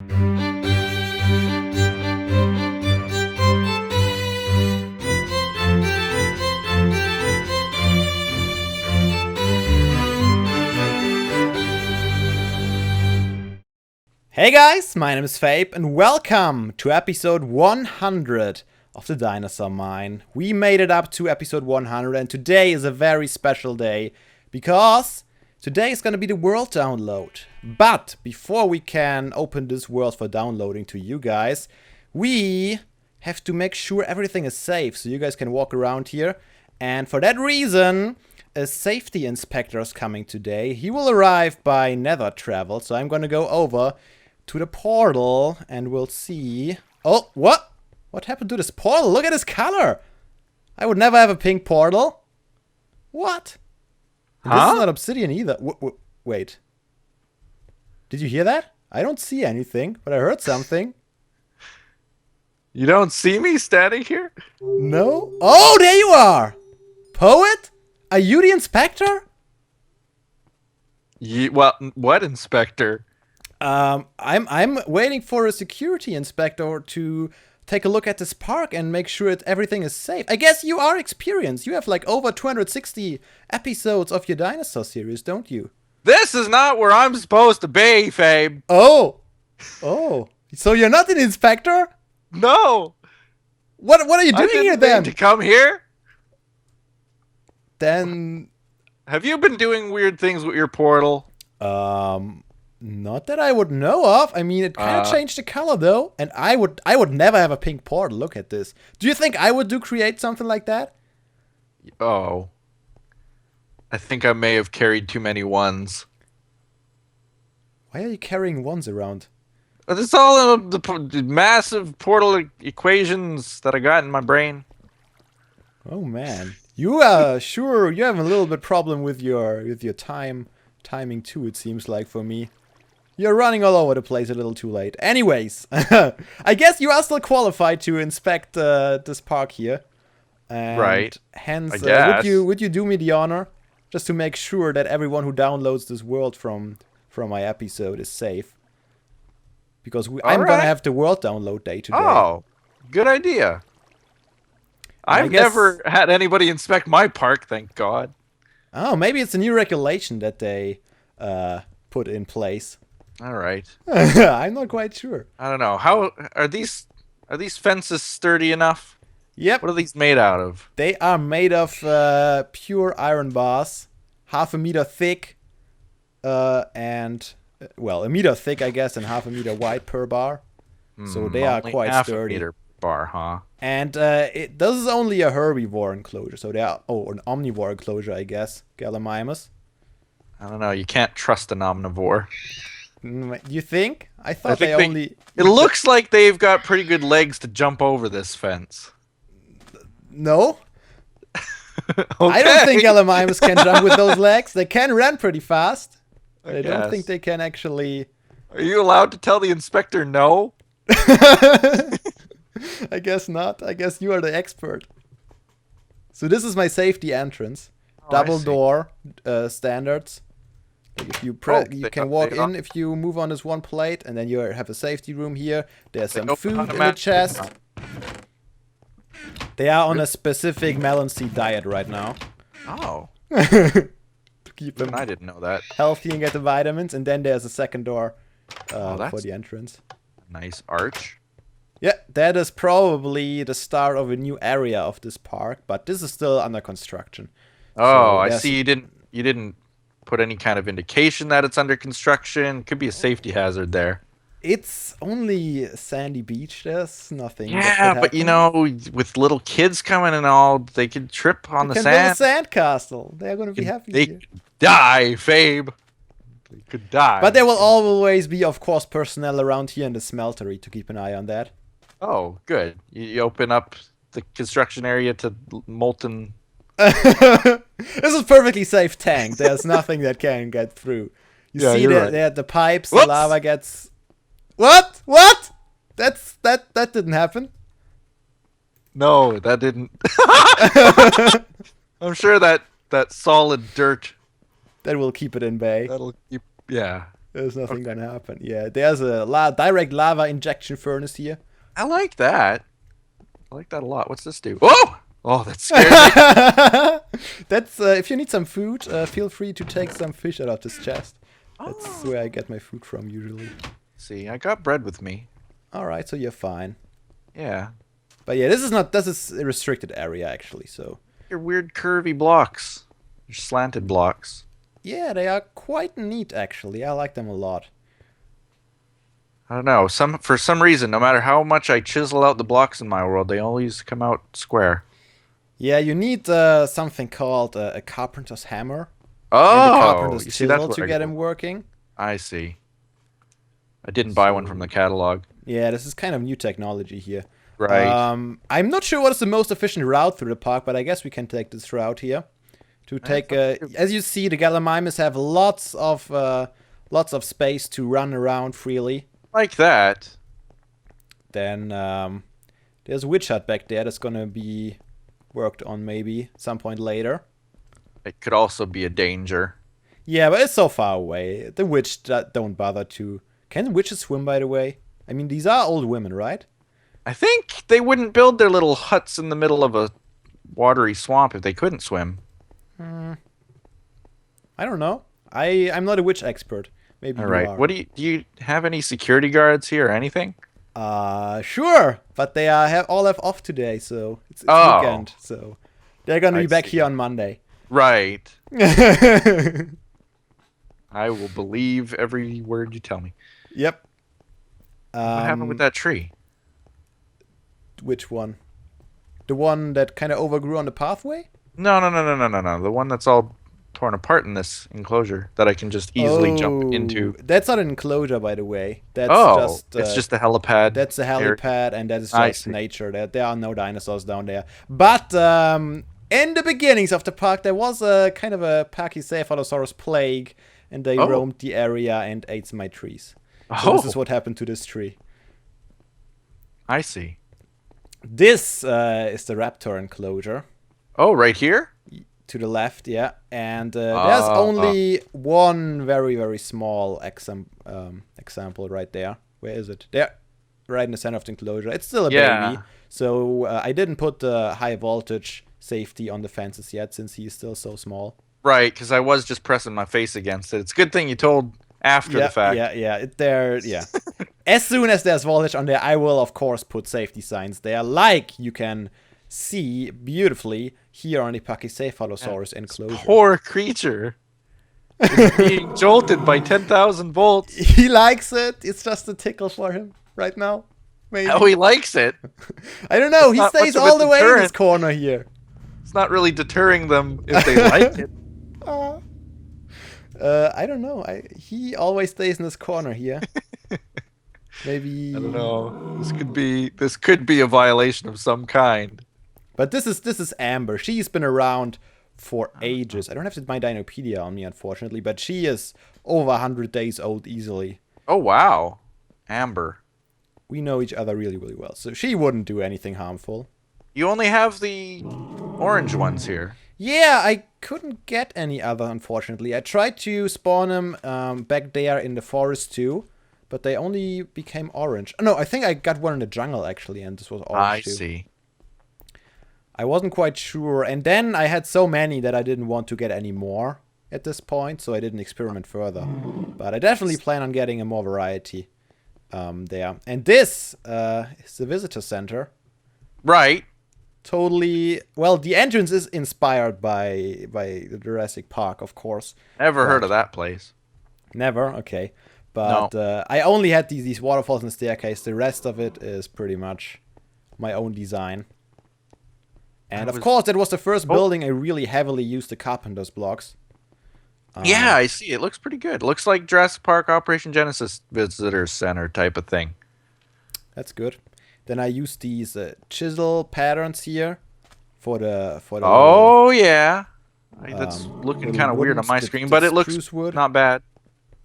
Hey guys, my name is Fabe and welcome to episode 100 of the Dinosaur Mine. We made it up to episode 100 and today is a very special day because today is going to be the world download. But before we can open this world for downloading to you guys, we have to make sure everything is safe so you guys can walk around here. And for that reason, a safety inspector is coming today. He will arrive by nether travel, so I'm going to go over to the portal and we'll see. Oh, what? What happened to this portal? Look at this color. I would never have a pink portal. What? And this is not obsidian either. Wait. Did you hear that? I don't see anything, but I heard something. You don't see me standing here? No? Oh, there you are! Poet? Are you the inspector? Well, what inspector? I'm waiting for a security inspector to take a look at this park and make sure that everything is safe. I guess you are experienced. You have like over 260 episodes of your dinosaur series, don't you? This is not where I'm supposed to be, Fabe. Oh. So you're not an inspector? No. What are you doing here then? To come here? Then have you been doing weird things with your portal? Not that I would know of. I mean, it kind of changed the color though, and I would never have a pink portal. Look at this. Do you think I would create something like that? Oh. I think I may have carried too many ones. Why are you carrying ones around? It's all in the massive portal equations that I got in my brain. Oh man. You sure you have a little bit problem with your timing too, it seems like for me. You're running all over the place a little too late. Anyways, I guess you are still qualified to inspect this park here. And right. Hence, I guess. would you do me the honor just to make sure that everyone who downloads this world from my episode is safe? Because I'm gonna have the world download day today. Oh, good idea. I've never had anybody inspect my park, thank God. Oh, maybe it's a new regulation that they put in place. All right. I'm not quite sure. I don't know. How are these fences sturdy enough? Yep. What are these made out of? They are made of pure iron bars, 1/2 meter thick, and well, 1 meter thick, I guess, and 1/2 meter wide per bar. So they are quite sturdy. 1/2 meter bar, huh? And this is only a herbivore enclosure, so they are an omnivore enclosure, I guess. Gallimimus. I don't know. You can't trust an omnivore. You think? I thought they only. It looks like they've got pretty good legs to jump over this fence. No. Okay. I don't think Gallimimus can jump with those legs. They can run pretty fast. I don't think they can actually. Are you allowed to tell the inspector no? I guess not. I guess you are the expert. So this is my safety entrance. Double door standards. Like if you you can walk in if you move on this one plate, and then you have a safety room here. There's some food in the chest. They are on a specific melon seed diet right now. Oh. To keep them I didn't know that. healthy and get the vitamins. And then there's a second door for the entrance. Nice arch. Yeah, that is probably the start of a new area of this park, but this is still under construction. Oh, I see. You didn't put any kind of indication that it's under construction. Could be a safety hazard there. It's only a sandy beach. There's nothing. Yeah, but you know, with little kids coming and all, they could trip on the sand. Build a sand castle. They're gonna be happy. They could die, Fabe. They could die. But there will always be, of course, personnel around here in the smeltery to keep an eye on that. Oh, good. You open up the construction area to molten. This is perfectly safe tank. There's nothing that can get through. You see there the pipes, the lava gets. What? That didn't happen. No, that didn't. I'm sure that solid dirt that will keep it in bay. that'll keep. Yeah. There's nothing gonna happen. Yeah, there's a direct lava injection furnace here. I like that. I like that a lot. What's this do? Whoa! Oh, that scared me. That's if you need some food, feel free to take some fish out of this chest. That's where I get my food from usually. See, I got bread with me. All right, so you're fine. Yeah. But yeah, this is a restricted area actually. So Your weird curvy blocks. Your slanted blocks. yeah, they are quite neat actually. I like them a lot. I don't know. For some reason, no matter how much I chisel out the blocks in my world, they always come out square. Yeah, you need something called a carpenter's hammer. Oh, and a carpenter's you see, that's chisel where to I get go. him working. I see. I didn't buy one from the catalog. Yeah, this is kind of new technology here. Right. I'm not sure what is the most efficient route through the park, but I guess we can take this route here. To take, as you see, the Gallimimus have lots of space to run around freely. Like that. Then there's a witch hut back there that's gonna be worked on maybe some point later. It could also be a danger. Yeah, but it's so far away. The witch don't bother to. Can witches swim, by the way? I mean, these are old women, right? I think they wouldn't build their little huts in the middle of a watery swamp if they couldn't swim. I don't know. I'm not a witch expert. Maybe All you right. are. What do you have any security guards here or anything? Sure, but they all have off today, so it's weekend, so they're gonna be back here on Monday. Right. I will believe every word you tell me. Yep. What happened with that tree? Which one? The one that kind of overgrew on the pathway? No. The one that's all torn apart in this enclosure that I can just easily jump into. That's not an enclosure, by the way. That's it's just the helipad. That's the helipad, and that is I just see. nature. There are no dinosaurs down there. But in the beginnings of the park, there was a kind of a Pachycephalosaurus plague, and they roamed the area and ate my trees. So this is what happened to this tree. I see. This is the raptor enclosure. Oh, right here? To the left, yeah. And there's only one very, very small example right there. Where is it? There. Right in the center of the enclosure. It's still a baby. So I didn't put the high voltage safety on the fences yet since he is still so small. Right, because I was just pressing my face against it. It's a good thing you told after the fact. Yeah. As soon as there's voltage on there, I will, of course, put safety signs there. Like you can see beautifully here on the Pachycephalosaurus enclosure. Poor creature. Is being jolted by 10,000 volts. He likes it. It's just a tickle for him right now. Maybe. Oh, he likes it. I don't know. He not stays much of a all the way in this deterrent. corner here. It's not really deterring them if they like it. I don't know. He always stays in this corner here. Maybe. I don't know. This could be a violation of some kind. But this is Amber. She's been around for ages. I don't have my Dinopedia on me, unfortunately, but she is over 100 days old easily. Oh, wow. Amber. We know each other really, really well, so she wouldn't do anything harmful. You only have the orange ones here. Yeah, I couldn't get any other, unfortunately. I tried to spawn them back there in the forest too, but they only became orange. No, I think I got one in the jungle, actually, and this was orange too. I see. I wasn't quite sure, and then I had so many that I didn't want to get any more at this point, so I didn't experiment further. But I definitely plan on getting a more variety there. And this is the visitor center. Right. Totally. Well, the entrance is inspired by the Jurassic Park, of course. Never heard of that place. Never? Okay. But I only had these waterfalls and staircase. The rest of it is pretty much my own design. And of course, that was the first building I really heavily used the carpenter's blocks. Yeah, I see. It looks pretty good. It looks like Jurassic Park Operation Genesis Visitor Center type of thing. That's good. Then I used these chisel patterns here for the. Oh yeah, that's looking kind of weird on my screen, but it looks not bad.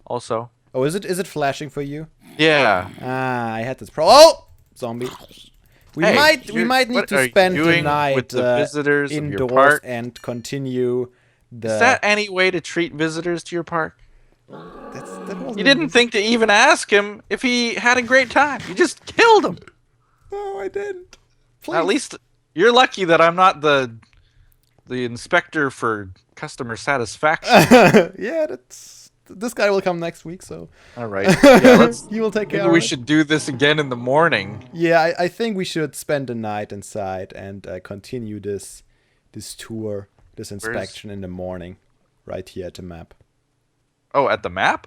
Also. Oh, is it flashing for you? Yeah. I had this Oh, zombie. We might need to spend the night with the visitors indoors of your park? and continue the. Is that any way to treat visitors to your park? That wasn't. You didn't think to even ask him if he had a great time. You just killed him. No, I didn't. Please. At least you're lucky that I'm not the inspector for customer satisfaction. Yeah, this guy will come next week, so. All right. Yeah, He will take care maybe of we it. should do this again in the morning. Yeah, I think we should spend the night inside and continue this tour, this inspection in the morning, right here at the map. Oh, at the map?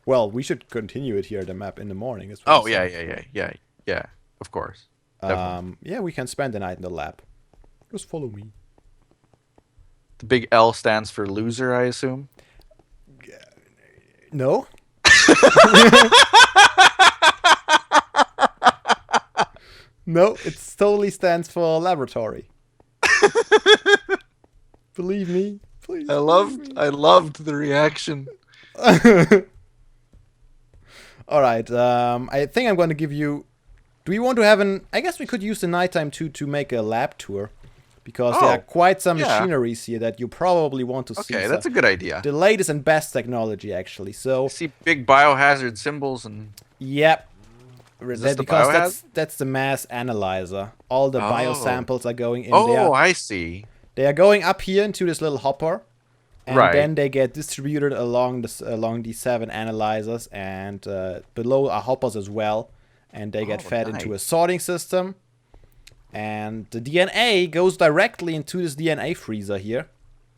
Well, we should continue it here at the map in the morning as Oh, well. yeah. Of course. Definitely. Yeah, we can spend the night in the lab. Just follow me. The big L stands for loser, I assume. No. No, it totally stands for laboratory. Believe me, please. I loved the reaction. All right. I think I'm going to give you. Do we want to have an? I guess we could use the nighttime to make a lab tour, because there are quite some machineries here that you probably want to see. Okay, that's a good idea. The latest and best technology, actually. So I see big biohazard symbols and. Yep. Is this the biohazard? That's the mass analyzer. All the biosamples are going in there. Oh, I see. They are going up here into this little hopper, and Right. then they get distributed along these 7 analyzers, and below are hoppers as well, and they get fed into a sorting system. And the DNA goes directly into this DNA freezer here,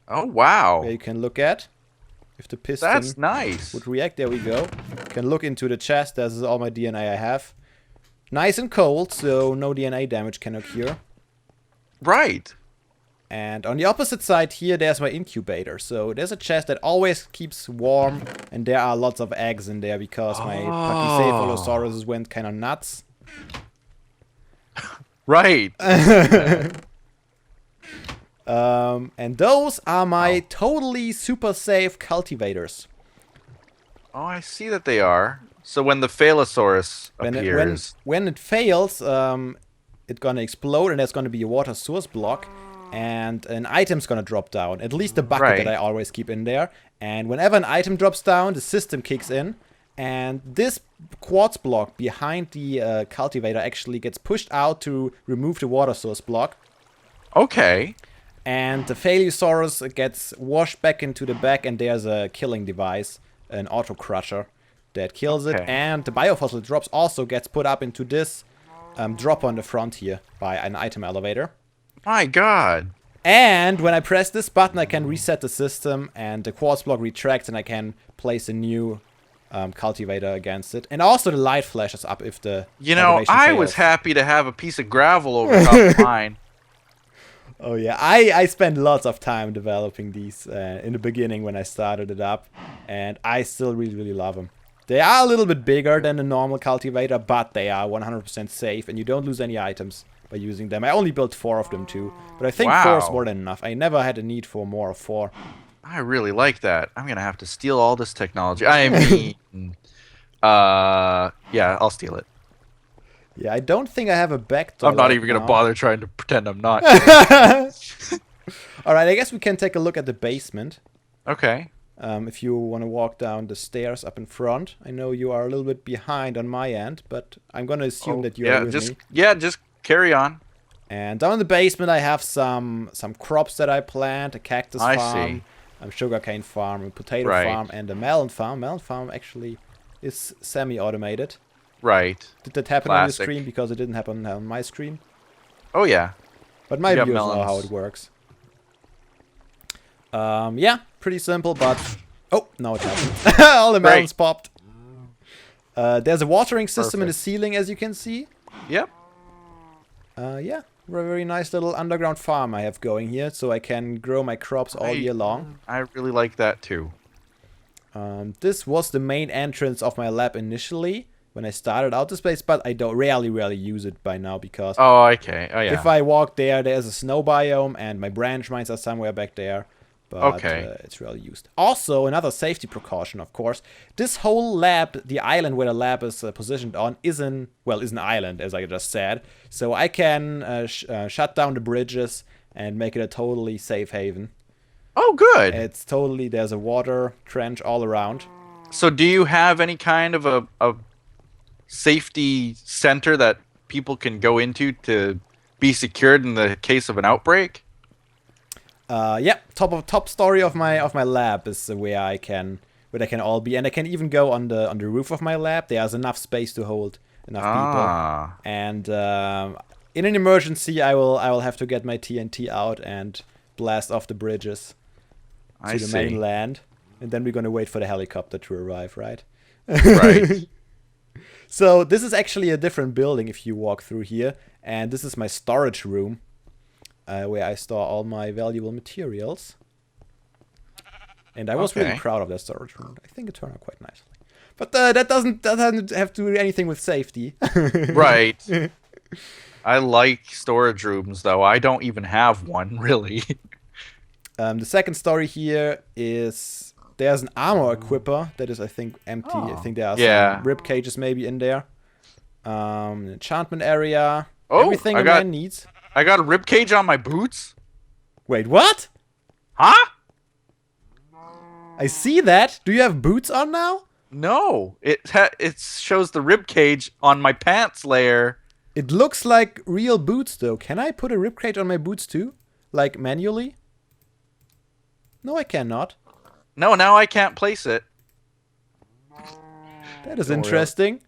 Oh, wow. where you can look at if the piston That's nice. would react. There we go. You can look into the chest. This is all my DNA I have. Nice and cold, so no DNA damage can occur. Right. And on the opposite side here, there's my incubator. So there's a chest that always keeps warm, and there are lots of eggs in there because my Pachycephalosaurus went kind of nuts. Right. And those are my totally super safe cultivators. Oh, I see that they are. So when the Theasaurus appears. When it fails, it's gonna explode, and there's gonna be a water source block, and an item's gonna drop down. At least the bucket that I always keep in there. And whenever an item drops down, the system kicks in, and this quartz block behind the cultivator actually gets pushed out to remove the water source block. Okay. And the Theasaurus gets washed back into the back, and there's a killing device, an auto crusher, that kills it. And the biofossil drops also gets put up into this drop on the front here by an item elevator. My God. And when I press this button, I can reset the system, and the quartz block retracts, and I can place a new cultivator against it. And also the light flashes up if the I was happy to have a piece of gravel over top of mine. Oh yeah, I spent lots of time developing these in the beginning when I started it up, and I still really love them. They are a little bit bigger than a normal cultivator, but they are 100% safe, and you don't lose any items by using them. I only built 4 of them too, but I think 4 is more than enough. I never had a need for more of 4. I really like that. I'm gonna have to steal all this technology. I mean, yeah, I'll steal it. Yeah, I don't think I have a back. I'm not even gonna bother trying to pretend I'm not. All right, I guess we can take a look at the basement. Okay. If you want to walk down the stairs up in front. I know you are a little bit behind on my end, but I'm gonna assume that you're with me. Just carry on. And down in the basement, I have some crops that I plant: a cactus farm, see. a sugarcane farm, a potato farm, and a melon farm. Melon farm actually is semi-automated. Right. Did that happen on your screen? Because it didn't happen on my screen. Oh yeah. But my viewers know how it works. Yeah, pretty simple, but oh, now it happened. All the melons popped. There's a watering system in the ceiling, as you can see. Yep. Yeah, very nice little underground farm I have going here, so I can grow my crops all year long. I really like that too. This was the main entrance of my lab initially when I started out this place, but I don't rarely use it by now because if I walk there, there's a snow biome and my branch mines are somewhere back there. But it's rarely used. Also, another safety precaution, of course. This whole lab, the island where the lab is positioned on, is an island, as I just said. So I can shut down the bridges and make it a totally safe haven. Oh, good. There's a water trench all around. So do you have any kind of a safety center that people can go into to be secured in the case of an outbreak? Yeah, top story of my lab is where they can all be, and I can even go on the roof of my lab. There's enough space to hold enough people. Ah, And in an emergency, I will have to get my TNT out and blast off the bridges I to the see. mainland, and then we're gonna wait for the helicopter to arrive, right? Right. So this is actually a different building if you walk through here, and this is my storage room, where I store all my valuable materials. And I was really Okay. proud of that storage room. I think it turned out quite nicely. But that doesn't have to do anything with safety. Right. I like storage rooms, though. I don't even have one, really. The second story here is there's an armor equipper that is, I think, empty. I think there are Yeah. some rib cages maybe in there. An enchantment area. Oh, Everything I a got- man needs. I got a rib cage on my boots. Wait, what? Huh? I see that. Do you have boots on now? No. It shows the rib cage on my pants layer. It looks like real boots, though. Can I put a rib cage on my boots too? Like manually? No, I cannot. No, now I can't place it. That is Don't worry. interesting.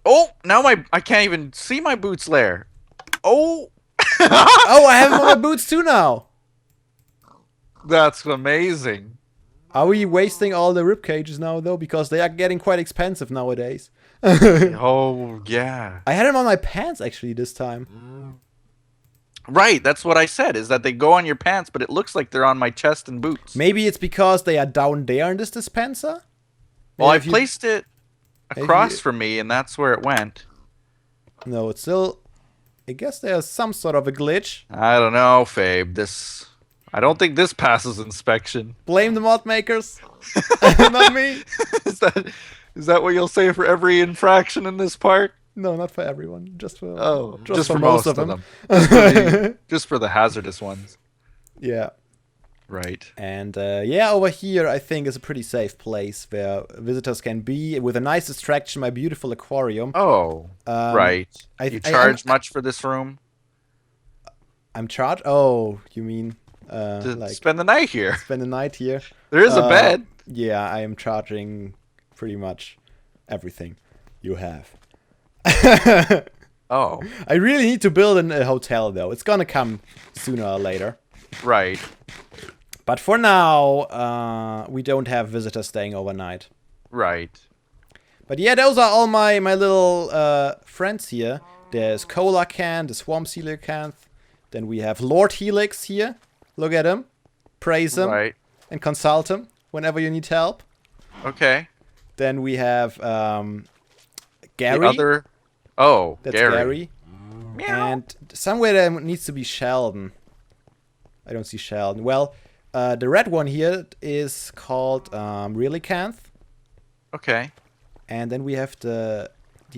Oh, now I can't even see my boots layer. Oh, Oh, I have them on my boots too now. that's amazing. Are we wasting all the rib cages now, though? Because they are getting quite expensive nowadays. Oh, yeah. I had them on my pants, actually, this time. Right, that's what I said, is that they go on your pants, but it looks like they're on my chest and boots. Maybe it's because they are down there in this dispenser? Well, I If you- placed it if across you- from me, and that's where it went. No, it's still... I guess there's some sort of a glitch. I don't know, Fabe. I don't think this passes inspection. Blame the mod makers. Not me. is that what you'll say for every infraction in this part? No, not for everyone. Just for Just for most of them. Just for the hazardous ones. Yeah. Right. And yeah, over here I think is a pretty safe place where visitors can be with a nice distraction. My beautiful aquarium. Oh, right. You charge much for this room? I'm charged. Oh, you mean To like spend the night here. spend the night here? There is a bed. Yeah, I am charging pretty much everything you have. Oh, I really need to build a hotel though. It's gonna come sooner or later. right. But for now, we don't have visitors staying overnight. Right. But yeah, those are all my little friends here. There's Coelacanth, the Swamp Coelacanth. Then we have Lord Helix here. Look at him. Praise him. Right. And consult him whenever you need help. Okay. Then we have Gary. The other. Oh, That's Gary. Gary. Meow. And somewhere there needs to be Sheldon. I don't see Sheldon. Well, the red one here is called Relicanth. Okay. And then we have the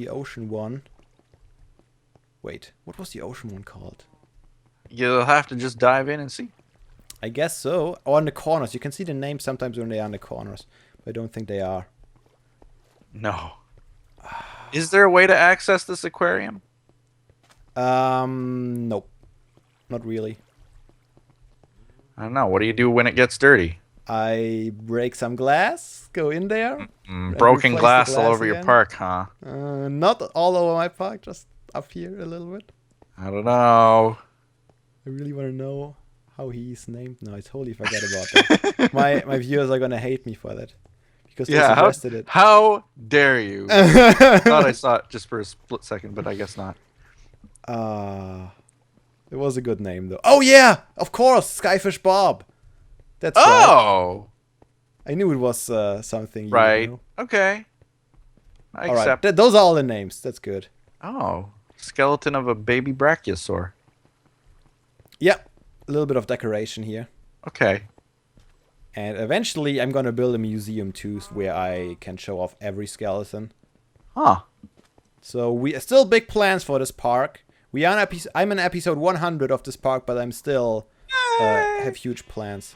ocean one. Wait, what was the ocean one called? You'll have to just dive in and see. I guess so. Or in the corners. You can see the names sometimes when they are in the corners. But I don't think they are. No. Is there a way to access this aquarium? Nope. Not really. I don't know. What do you do when it gets dirty? I break some glass, go in there. Broken replace the glass all glass over your again? park, huh? Not all over my park, just up here a little bit. I don't know. I really want to know how he's named. No, I totally forgot about that. My viewers are gonna hate me for that. Because they Yeah, suggested it. how dare you? I thought I saw it just for a split second, but I guess not. It was a good name though. Oh yeah, of course, Skyfish Bob. That's right. Oh! I knew it was something. You Right. Know. Okay. I All right, accept. those are all the names. That's good. Oh. Skeleton of a baby brachiosaur. Yeah, a little bit of decoration here. Okay. And eventually, I'm gonna build a museum too, where I can show off every skeleton. Huh. So we still big plans for this park. I'm in episode 100 of this park, but I'm still have huge plans.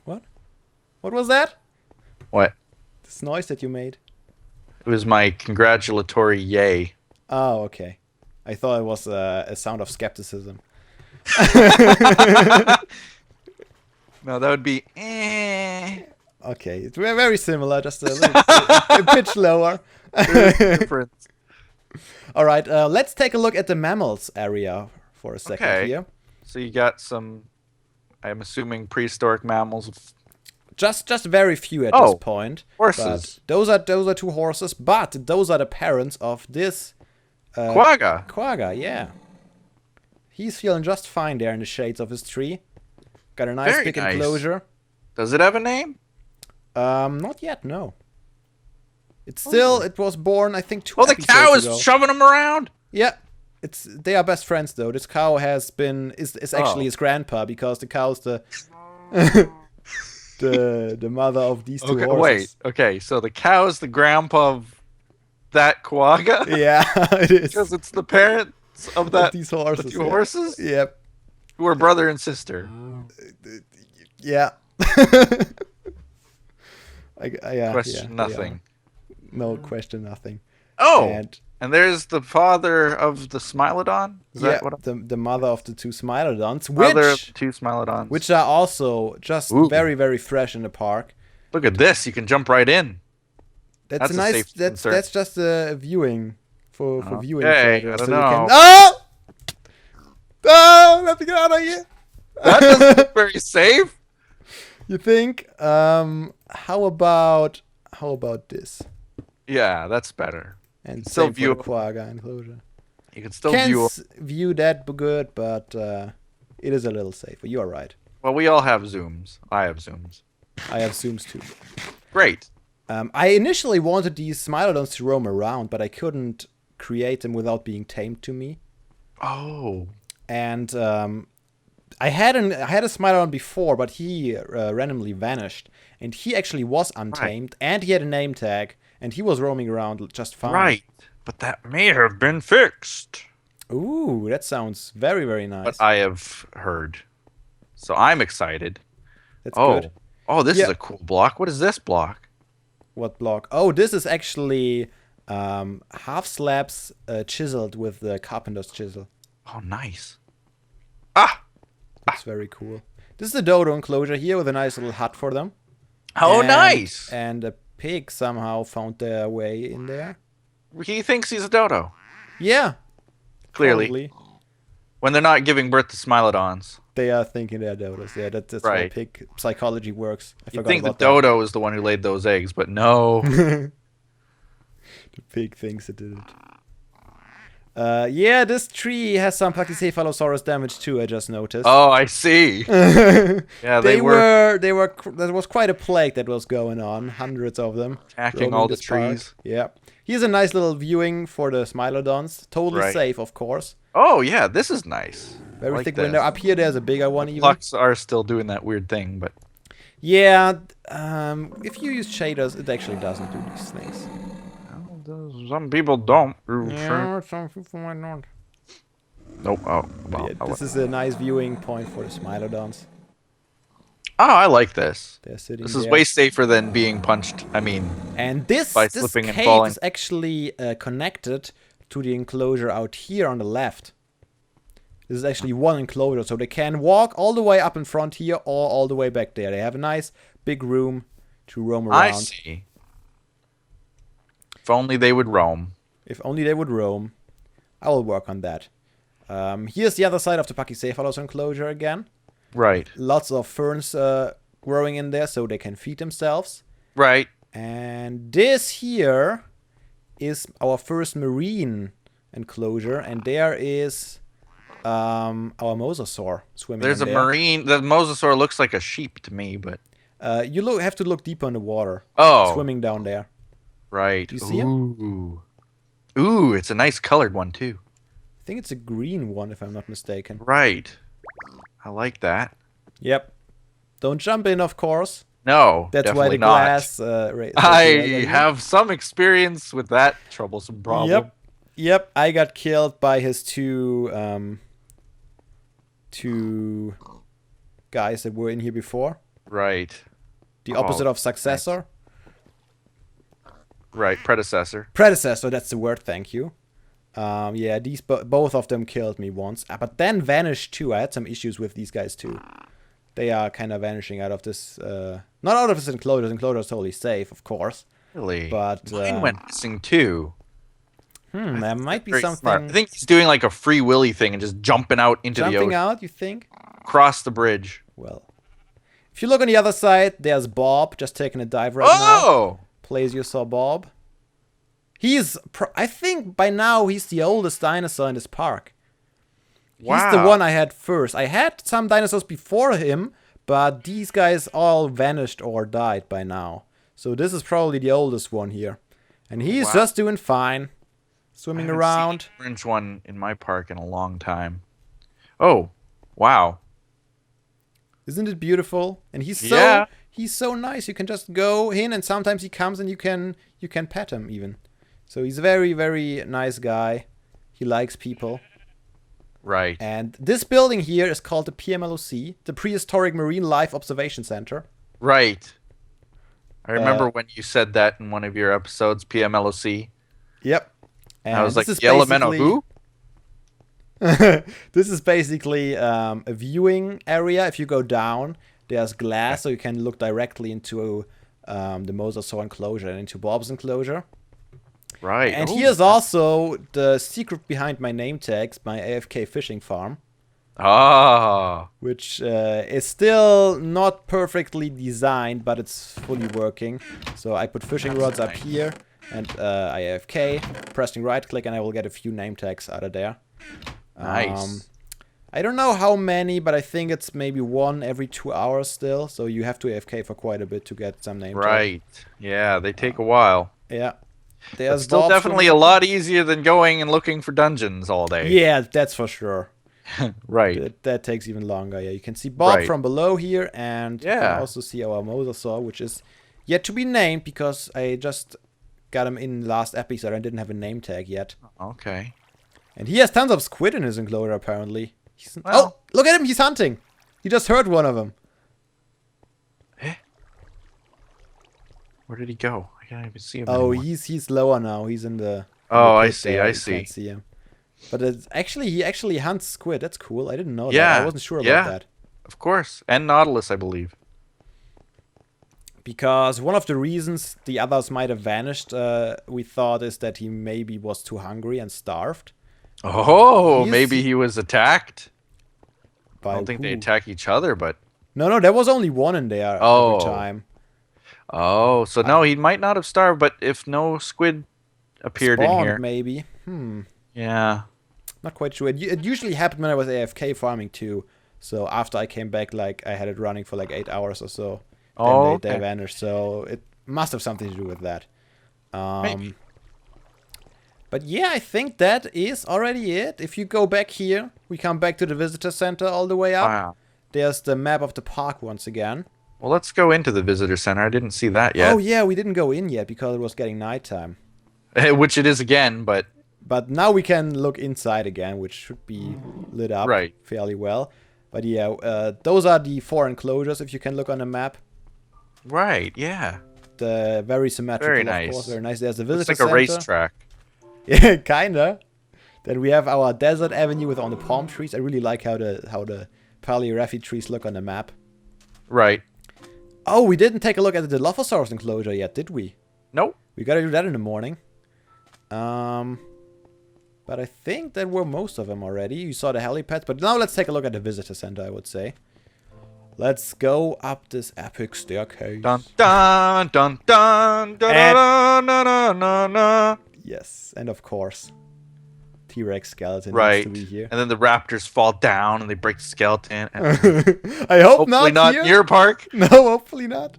What? What was that? What? This noise that you made. It was my congratulatory yay. Oh, okay. I thought it was a sound of skepticism. No, that would be. Eh. Okay, it's very similar, just a pitch lower. Difference. All right, let's take a look at the mammals area for a second here. So you got some, I'm assuming, prehistoric mammals. Just very few at this point. Horses. But those are two horses, but those are the parents of this Quagga. Quagga, yeah. He's feeling just fine there in the shades of his tree. Got a nice big enclosure. Does it have a name? Not yet, no. It's still, it was born, I think, 2 the episodes cow ago. is shoving him around. Yeah, they are best friends though. This cow is actually his grandpa because the cow's the the mother of these two horses. Okay, so the cow is the grandpa of that Quagga. Yeah, it is because it's the parents of that these horses. The two horses. Yep. Who are brother and sister. Yeah. Question nothing. No question nothing. Oh, and there's the father of the Smilodon? Is that what the mother of the two Smilodons. Which are also just very, very fresh in the park. Look at this. You can jump right in. That's nice. That's just a viewing for viewing. Hey, I don't know. Oh! Oh, let me get out of here. That doesn't look very safe. You think? How about this? Yeah, that's better. And still view the Quagga enclosure. You can still view that good, but it is a little safer. You are right. Well, we all have zooms. I have zooms. I have zooms too. Great. I initially wanted these Smilodons to roam around, but I couldn't create them without being tamed to me. Oh. And I had a Smilodon before, but he randomly vanished, and he actually was untamed, and he had a name tag, and he was roaming around just fine. Right, but that may have been fixed. Ooh, that sounds very, very nice. But I have heard, so I'm excited. That's good. Oh, this is a cool block. What is this block? What block? Oh, this is actually half slabs chiseled with the carpenter's chisel. Oh, nice. That's very cool. This is a dodo enclosure here with a nice little hut for them. Oh, nice. And a pig somehow found their way in there. He thinks he's a dodo. Yeah. Clearly. Probably. When they're not giving birth to Smilodons. They are thinking they're dodos. Yeah, that's how pig psychology works. You think the dodo is the one who laid those eggs, but no. The pig thinks it did it. Yeah, this tree has some Pachycephalosaurus damage too, I just noticed. Oh, I see. Yeah, they were. There was quite a plague that was going on. Hundreds of them. Attacking all the trees. Yeah. Here's a nice little viewing for the Smilodons. Totally safe, of course. Oh, yeah, this is nice. Very thick window. Up here, there's a bigger one even. Plucks are still doing that weird thing, but... Yeah, if you use shaders, it actually doesn't do these things. Some people don't. Yeah, some people might not. Nope. Oh, well, this is a nice viewing point for the Smilodons. Oh, I like this. They're sitting This is way safer than being punched. I mean, and this slipping and cave falling. is actually connected to the enclosure out here on the left. This is actually one enclosure, so they can walk all the way up in front here or all the way back there. They have a nice big room to roam around. I see. If only they would roam. If only they would roam. I will work on that. Here's the other side of the Pachycephalus enclosure again. Right. Lots of ferns growing in there so they can feed themselves. Right. And this here is our first marine enclosure, and there is our mosasaur swimming. There's in a there. marine. The mosasaur looks like a sheep to me, but you have to look deeper in the water. Oh, swimming down there. Right. Do you see him? Ooh, it's a nice colored one too. I think it's a green one, if I'm not mistaken. Right. I like that. Yep. Don't jump in, of course. No, that's definitely why the not. glass. I have some experience with that troublesome problem. Yep. I got killed by his two two guys that were in here before. Right. The opposite of successor. Right, predecessor. Predecessor, that's the word, thank you. Yeah, these both of them killed me once. But then vanished too. I had some issues with these guys too. They are kind of vanishing out of this... not out of this enclosure. This enclosure is totally safe, of course. Really? But... Mine went missing too. There might be Very something... smart. I think he's doing like a free willy thing and just jumping out into the ocean. Jumping out, you think? Across the bridge. Well... If you look on the other side, there's Bob just taking a dive right now. Plesiosaur Bob. He's, I think by now he's the oldest dinosaur in this park. Wow. He's the one I had first. I had some dinosaurs before him, but these guys all vanished or died by now. So this is probably the oldest one here. And he's just doing fine. Swimming around. Seen an orange one in my park in a long time. Oh, wow. Isn't it beautiful? And he's so nice. You can just go in, and sometimes he comes and you can pet him even. So he's a very, very nice guy. He likes people. Right. And this building here is called the PMLOC, the Prehistoric Marine Life Observation Center. Right. I remember when you said that in one of your episodes, PMLOC. Yep. And I was like, the elemental who? This is basically a viewing area. If you go down, there's glass, so you can look directly into the Mosasaur enclosure and into Bob's enclosure. Right. And here's also the secret behind my name tags, my AFK fishing farm. Ah. Which is still not perfectly designed, but it's fully working. So I put fishing rods up here, and I AFK, pressing right click, and I will get a few name tags out of there. Nice. I don't know how many, but I think it's maybe one every 2 hours still. So you have to AFK for quite a bit to get some name tags. Right. Yeah, they take a while. Yeah. There's still definitely a lot easier than going and looking for dungeons all day. Yeah, that's for sure. Right. That takes even longer. Yeah, you can see Bob from below here, and you can also see our Mosasaur, which is yet to be named because I just got him in last episode and didn't have a name tag yet. Okay. And he has tons of squid in his enclosure, apparently. Oh, look at him! He's hunting. He just heard one of them. Eh? Where did he go? I can't even see him. Oh, anymore. he's lower now. He's in the. Oh, I see. can't see him. But he actually hunts squid. That's cool. I didn't know that. Yeah. I wasn't sure about that. Of course, and Nautilus, I believe. Because one of the reasons the others might have vanished, we thought, is that he maybe was too hungry and starved. Oh, maybe he was attacked. I don't think they attack each other, but... No, there was only one in there every time. Oh, so no, he might not have starved, but if no squid appeared in here... maybe. Yeah. Not quite sure. It usually happened when I was AFK farming too. So after I came back, like, I had it running for like 8 hours or so. Then they vanished. So it must have something to do with that. Maybe. But yeah, I think that is already it. If you go back here, we come back to the visitor center all the way up. Wow. There's the map of the park once again. Well, let's go into the visitor center. I didn't see that yet. Oh yeah, we didn't go in yet because it was getting nighttime. Which it is again, but... But now we can look inside again, which should be lit up fairly well. But yeah, those are the 4 enclosures, if you can look on the map. Right, yeah. The very symmetrical, very nice. Of course. Very nice. There's the visitor center. It's like a racetrack. Yeah, kinda. Then we have our desert avenue with all the palm trees. I really like how the Paleoraphy trees look on the map. Right. Oh, we didn't take a look at the Dilophosaurus enclosure yet, did we? Nope. We gotta do that in the morning. But I think that were most of them already. You saw the helipads, but now let's take a look at the visitor center, I would say. Let's go up this epic staircase. Dun dun dun dun dun dun dun dun dun dun. Yes, and of course, T-Rex skeleton needs to be here. And then the raptors fall down and they break the skeleton. I hope hopefully not here. In your park. No, hopefully not.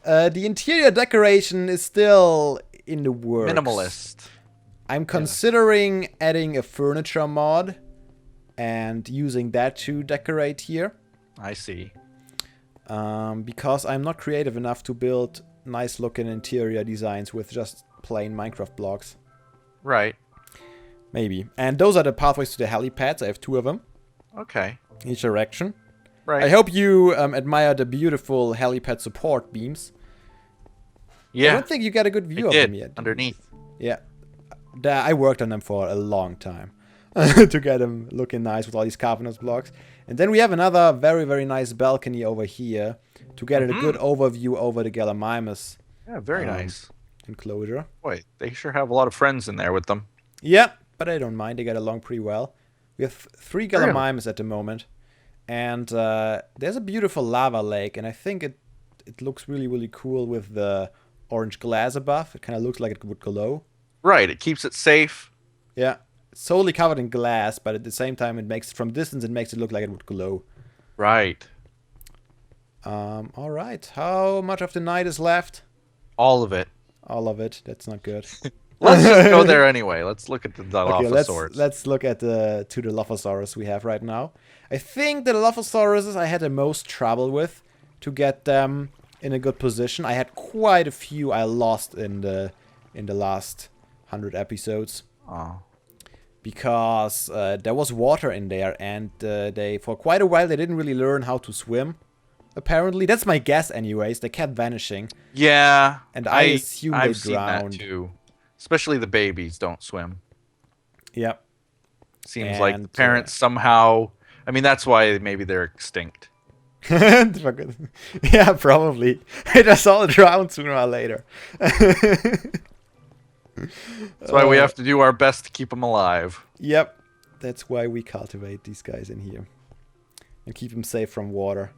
The interior decoration is still in the works. Minimalist. I'm considering adding a furniture mod and using that to decorate here. I see. Because I'm not creative enough to build nice looking interior designs with just plain Minecraft blocks. Right. Maybe. And those are the pathways to the helipads. I have 2 of them. Okay. each direction. Right. I hope you admire the beautiful helipad support beams. Yeah. I don't think you got a good view of them yet. Underneath. Yeah. I worked on them for a long time to get them looking nice with all these carbonate blocks. And then we have another very, very nice balcony over here to get a good overview over the Gallimimus Yeah, very nice. enclosure. Boy, they sure have a lot of friends in there with them. Yeah, but I don't mind. They get along pretty well. We have 3 Gallimimus at the moment. And there's a beautiful lava lake, and I think it looks really, really cool with the orange glass above. It kind of looks like it would glow. Right, it keeps it safe. Yeah, it's solely covered in glass, but at the same time, it makes from distance it makes it look like it would glow. Right. All right. How much of the night is left? All of it. All of it. That's not good. Let's just go there anyway. Let's look at the Okay, Dilophosaurs. let's look at the Dilophosaurus we have right now. I think the Dilophosauruses I had the most trouble with to get them in a good position. I had quite a few I lost in the last 100 episodes. Oh. Because there was water in there, and they for quite a while they didn't really learn how to swim. Apparently, that's my guess. Anyways, they kept vanishing. Yeah, and I assume I've they seen drowned. that too. Especially the babies don't swim. Yep. Seems like the parents somehow. I mean, that's why maybe they're extinct. Yeah, probably. They just all drown sooner or later. That's why we have to do our best to keep them alive. Yep. That's why we cultivate these guys in here. And keep them safe from water.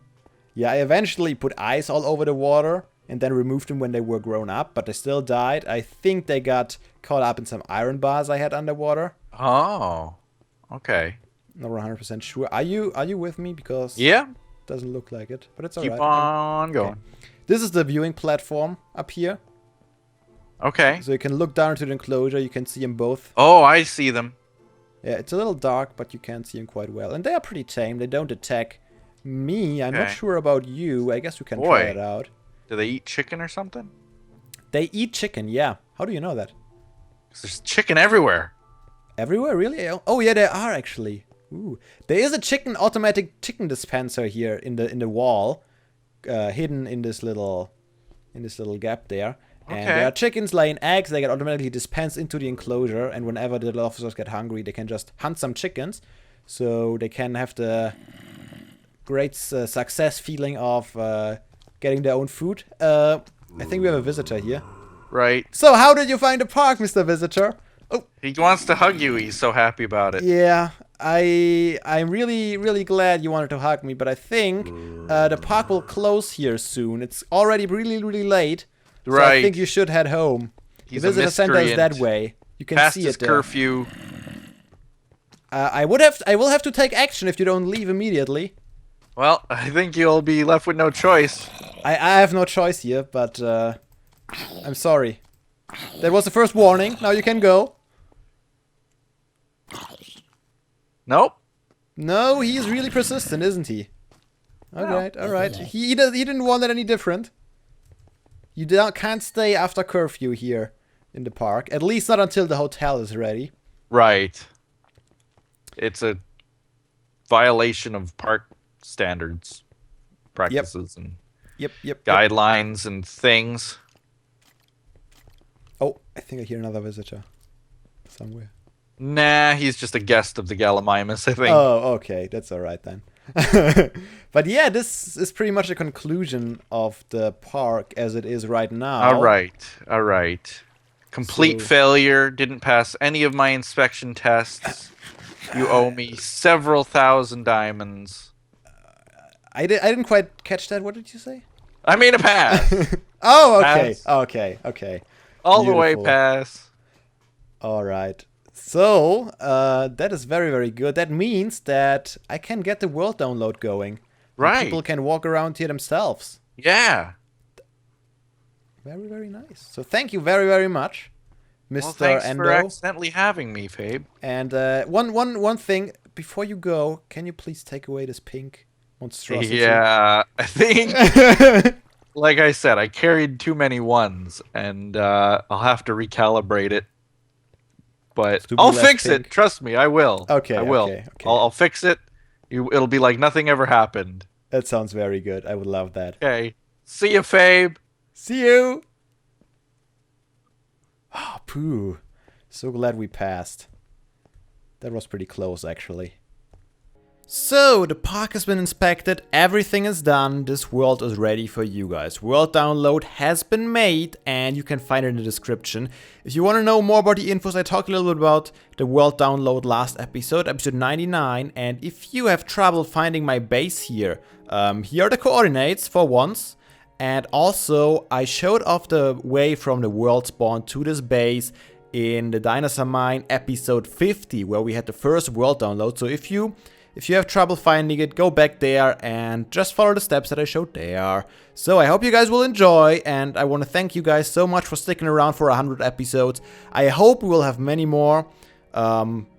Yeah, I eventually put ice all over the water and then removed them when they were grown up, but they still died. I think they got caught up in some iron bars I had underwater. Oh, okay. Not 100% sure. Are you with me? Because yeah, it doesn't look like it, but it's alright. Keep on going. Okay. This is the viewing platform up here. Okay. So you can look down into the enclosure. You can see them both. Oh, I see them. Yeah, it's a little dark, but you can see them quite well. And they are pretty tame. They don't attack me. I'm not sure about you. I guess we can try it out. Do they eat chicken or something? They eat chicken, yeah. How do you know that? 'Cause there's chicken everywhere. Everywhere, really? Oh, yeah, there are actually. Ooh. There is a automatic chicken dispenser here in the wall, hidden in this little gap there. And there are chickens laying eggs. They get automatically dispensed into the enclosure. And whenever the officers get hungry, they can just hunt some chickens, so they can have the great success feeling of getting their own food. I think we have a visitor here. Right. So how did you find the park, Mr. Visitor? Oh, he wants to hug you. He's so happy about it. Yeah, I'm really, really glad you wanted to hug me, but I think the park will close here soon. It's already really, really late. So I think you should head home. The visitor center is that way. You can see it there. Curfew. I will have to take action if you don't leave immediately. Well, I think you'll be left with no choice. I have no choice here, but I'm sorry. That was the first warning. Now you can go. Nope. No, he's really persistent, isn't he? Alright, alright. He didn't want it any different. You can't stay after curfew here in the park. At least not until the hotel is ready. Right. It's a violation of park standards, practices, and guidelines and things. Oh, I think I hear another visitor somewhere. Nah, he's just a guest of the Gallimimus, I think. Oh, okay. That's alright then. But yeah, this is pretty much a conclusion of the park as it is right now. Alright. Complete failure. Didn't pass any of my inspection tests. You owe me several thousand diamonds. I didn't quite catch that. What did you say? I mean a pass. Oh, okay. Pass. Okay. All the way pass. Alright. So, that is very, very good. That means that I can get the world download going. Right. People can walk around here themselves. Yeah. Very, very nice. So thank you very, very much, Mr. Well, thanks Endo. for accidentally having me, Fabe. And one thing, before you go, can you please take away this pink monstrosity? Yeah, I think, like I said, I carried too many ones, and I'll have to recalibrate it. But I'll fix it. Trust me, I will. Okay, I will. Okay. I'll fix it. It'll be like nothing ever happened. That sounds very good. I would love that. Okay. See you, Fabe. See you! Ah, poo. So glad we passed. That was pretty close, actually. So, the park has been inspected, everything is done, this world is ready for you guys. World download has been made, and you can find it in the description. If you want to know more about the infos, I talked a little bit about the world download last episode, episode 99, and if you have trouble finding my base here, here are the coordinates for once. And also, I showed off the way from the world spawn to this base in the Dinosaur Mine episode 50, where we had the first world download. So if you have trouble finding it, go back there and just follow the steps that I showed there. So I hope you guys will enjoy, and I want to thank you guys so much for sticking around for 100 episodes. I hope we will have many more,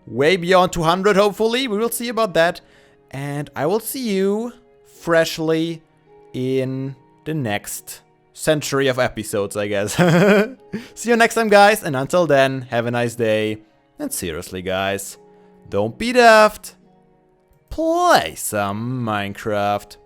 way beyond 200 hopefully. We will see about that. And I will see you freshly in the next century of episodes, I guess. See you next time, guys, and until then, have a nice day. And seriously, guys, don't be daft. Play some Minecraft.